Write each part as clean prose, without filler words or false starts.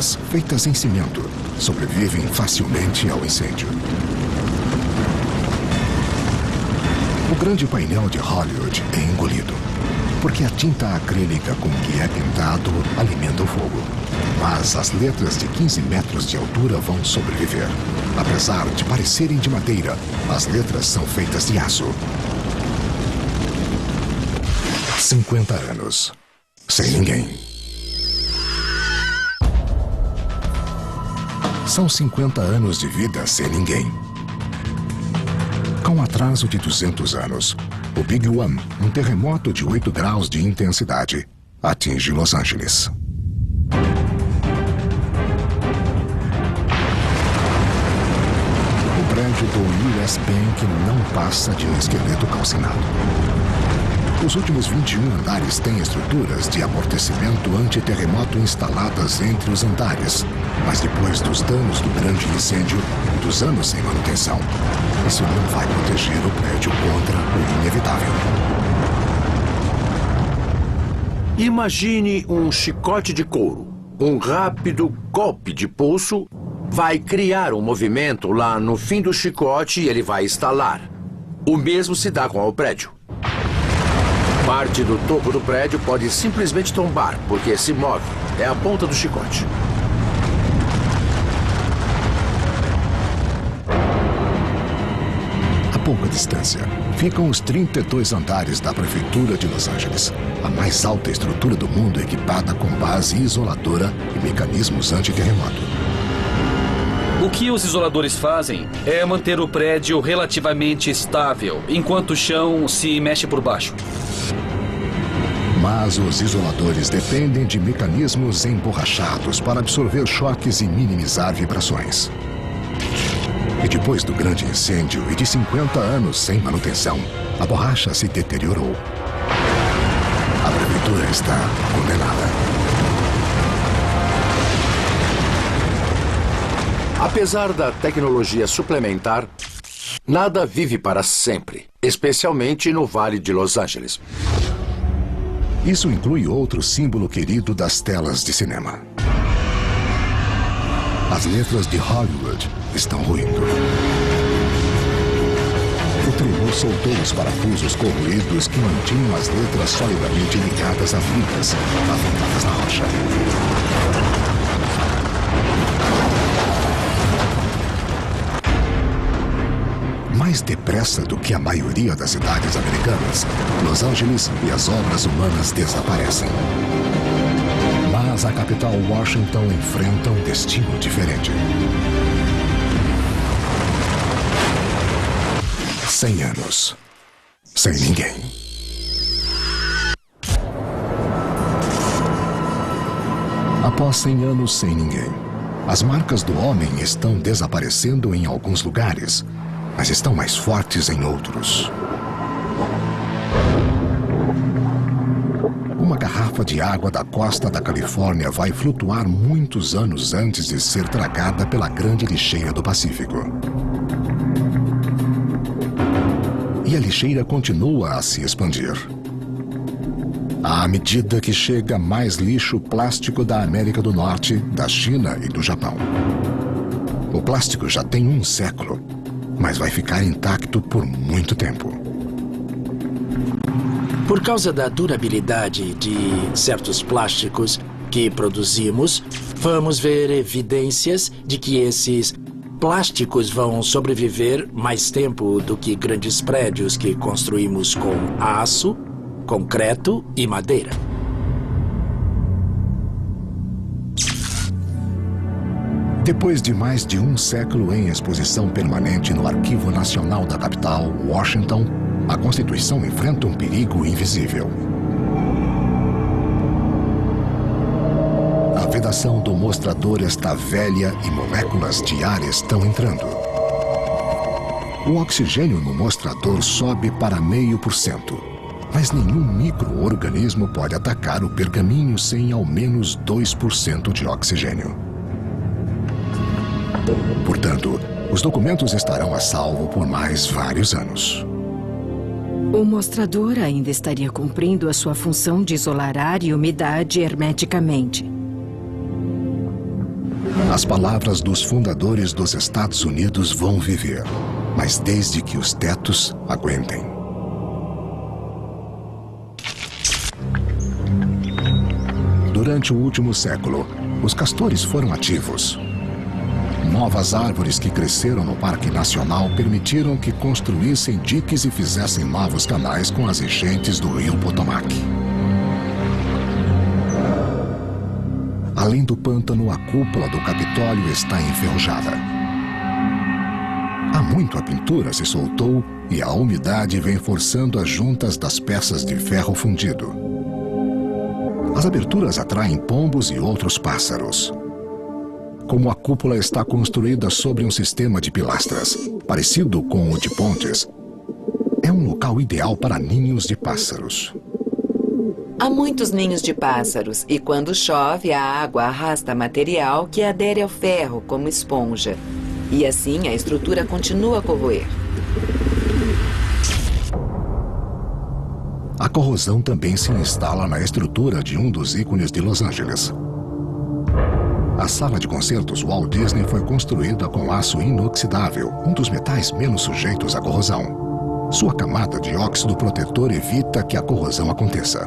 estruturas feitas em cimento sobrevivem facilmente ao incêndio. O grande painel de Hollywood é engolido, porque a tinta acrílica com que é pintado alimenta o fogo. Mas as letras de 15 metros de altura vão sobreviver. Apesar de parecerem de madeira, as letras são feitas de aço. 50 anos. Sem ninguém. São 50 anos de vida sem ninguém. Com um atraso de 200 anos, o Big One, um terremoto de 8 graus de intensidade, atinge Los Angeles. O prédio do US Bank não passa de um esqueleto calcinado. Os últimos 21 andares têm estruturas de amortecimento anti-terremoto instaladas entre os andares. Mas depois dos danos do grande incêndio e dos anos sem manutenção, isso não vai proteger o prédio contra o inevitável. Imagine um chicote de couro. Um rápido golpe de pulso vai criar um movimento lá no fim do chicote e ele vai estalar. O mesmo se dá com o prédio. Parte do topo do prédio pode simplesmente tombar, porque se move. É a ponta do chicote. A pouca distância, ficam os 32 andares da Prefeitura de Los Angeles, a mais alta estrutura do mundo equipada com base isoladora e mecanismos anti-terremoto. O que os isoladores fazem é manter o prédio relativamente estável, enquanto o chão se mexe por baixo. Mas os isoladores dependem de mecanismos emborrachados para absorver choques e minimizar vibrações. E depois do grande incêndio e de 50 anos sem manutenção, a borracha se deteriorou. A prefeitura está condenada. Apesar da tecnologia suplementar, nada vive para sempre, especialmente no Vale de Los Angeles. Isso inclui outro símbolo querido das telas de cinema. As letras de Hollywood estão ruindo. O tremor soltou os parafusos corroídos que mantinham as letras solidamente ligadas a vigas, afundadas na rocha. Mais depressa do que a maioria das cidades americanas, Los Angeles e as obras humanas desaparecem. Mas a capital Washington enfrenta um destino diferente. 100 anos. Sem ninguém. Após 100 anos sem ninguém, as marcas do homem estão desaparecendo em alguns lugares, mas estão mais fortes em outros. Uma garrafa de água da costa da Califórnia vai flutuar muitos anos antes de ser tragada pela grande lixeira do Pacífico. E a lixeira continua a se expandir. À medida que chega mais lixo plástico da América do Norte, da China e do Japão. O plástico já tem um século, mas vai ficar intacto por muito tempo. Por causa da durabilidade de certos plásticos que produzimos, vamos ver evidências de que esses plásticos vão sobreviver mais tempo do que grandes prédios que construímos com aço, concreto e madeira. Depois de mais de um século em exposição permanente no Arquivo Nacional da capital, Washington, a Constituição enfrenta um perigo invisível. A vedação do mostrador está velha e moléculas de ar estão entrando. O oxigênio no mostrador sobe para 0,5%, mas nenhum micro-organismo pode atacar o pergaminho sem ao menos 2% de oxigênio. Portanto, os documentos estarão a salvo por mais vários anos. O mostrador ainda estaria cumprindo a sua função de isolar ar e umidade hermeticamente. As palavras dos fundadores dos Estados Unidos vão viver, mas desde que os tetos aguentem. Durante o último século, os castores foram ativos. Novas árvores que cresceram no Parque Nacional permitiram que construíssem diques e fizessem novos canais com as enchentes do rio Potomac. Além do pântano, a cúpula do Capitólio está enferrujada. Há muito a pintura se soltou e a umidade vem forçando as juntas das peças de ferro fundido. As aberturas atraem pombos e outros pássaros. Como a cúpula está construída sobre um sistema de pilastras, parecido com o de pontes, é um local ideal para ninhos de pássaros. Há muitos ninhos de pássaros e quando chove, a água arrasta material que adere ao ferro como esponja. E assim a estrutura continua a corroer. A corrosão também se instala na estrutura de um dos ícones de Los Angeles. A sala de concertos Walt Disney foi construída com aço inoxidável, um dos metais menos sujeitos à corrosão. Sua camada de óxido protetor evita que a corrosão aconteça.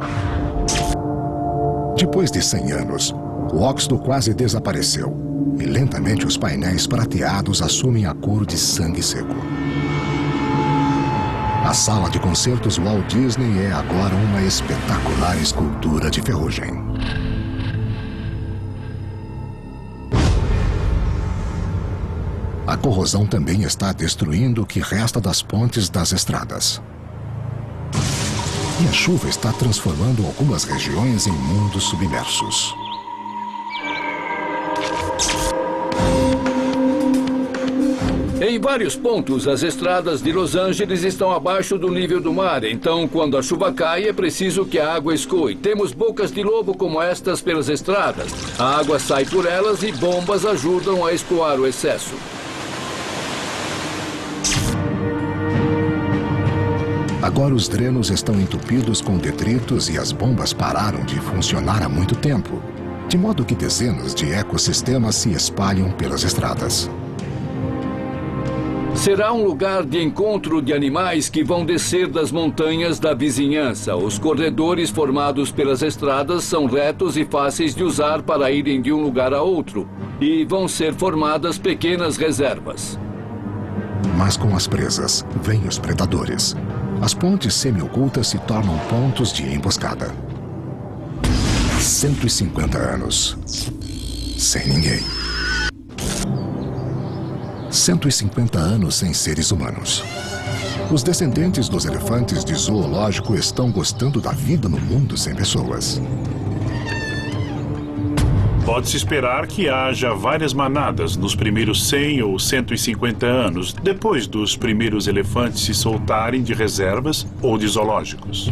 Depois de 100 anos, o óxido quase desapareceu e lentamente os painéis prateados assumem a cor de sangue seco. A sala de concertos Walt Disney é agora uma espetacular escultura de ferrugem. A corrosão também está destruindo o que resta das pontes das estradas. E a chuva está transformando algumas regiões em mundos submersos. Em vários pontos, as estradas de Los Angeles estão abaixo do nível do mar. Então, quando a chuva cai, é preciso que a água escoe. Temos bocas de lobo como estas pelas estradas. A água sai por elas e bombas ajudam a escoar o excesso. Agora os drenos estão entupidos com detritos e as bombas pararam de funcionar há muito tempo, de modo que dezenas de ecossistemas se espalham pelas estradas. Será um lugar de encontro de animais que vão descer das montanhas da vizinhança. Os corredores formados pelas estradas são retos e fáceis de usar para irem de um lugar a outro. E vão ser formadas pequenas reservas. Mas com as presas, vêm os predadores. As pontes semi-ocultas se tornam pontos de emboscada. 150 anos. Sem ninguém. 150 anos sem seres humanos. Os descendentes dos elefantes de zoológico estão gostando da vida no mundo sem pessoas. Pode-se esperar que haja várias manadas nos primeiros 100 ou 150 anos, depois dos primeiros elefantes se soltarem de reservas ou de zoológicos.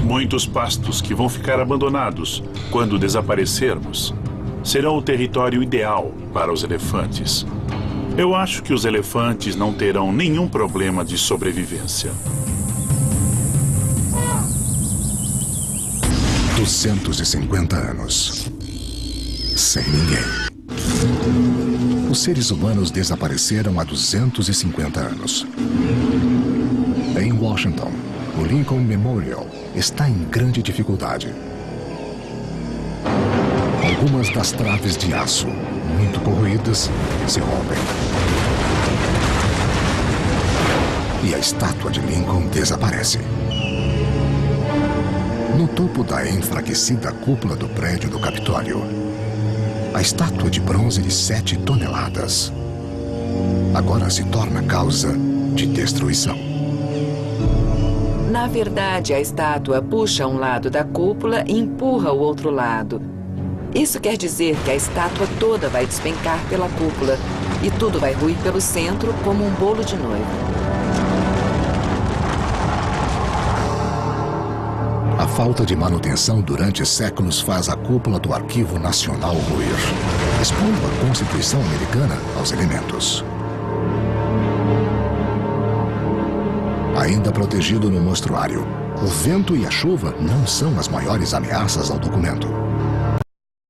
Muitos pastos que vão ficar abandonados quando desaparecermos serão o território ideal para os elefantes. Eu acho que os elefantes não terão nenhum problema de sobrevivência. 250 anos. Sem ninguém. Os seres humanos desapareceram há 250 anos. Em Washington, o Lincoln Memorial está em grande dificuldade. Algumas das traves de aço, muito corroídas, se rompem. E a estátua de Lincoln desaparece. No topo da enfraquecida cúpula do prédio do Capitólio, a estátua de bronze de 7 toneladas agora se torna causa de destruição. Na verdade, a estátua puxa um lado da cúpula e empurra o outro lado. Isso quer dizer que a estátua toda vai despencar pela cúpula e tudo vai ruir pelo centro como um bolo de noiva. A falta de manutenção durante séculos faz a cúpula do Arquivo Nacional ruir, expondo a Constituição Americana aos elementos. Ainda protegido no mostruário, o vento e a chuva não são as maiores ameaças ao documento.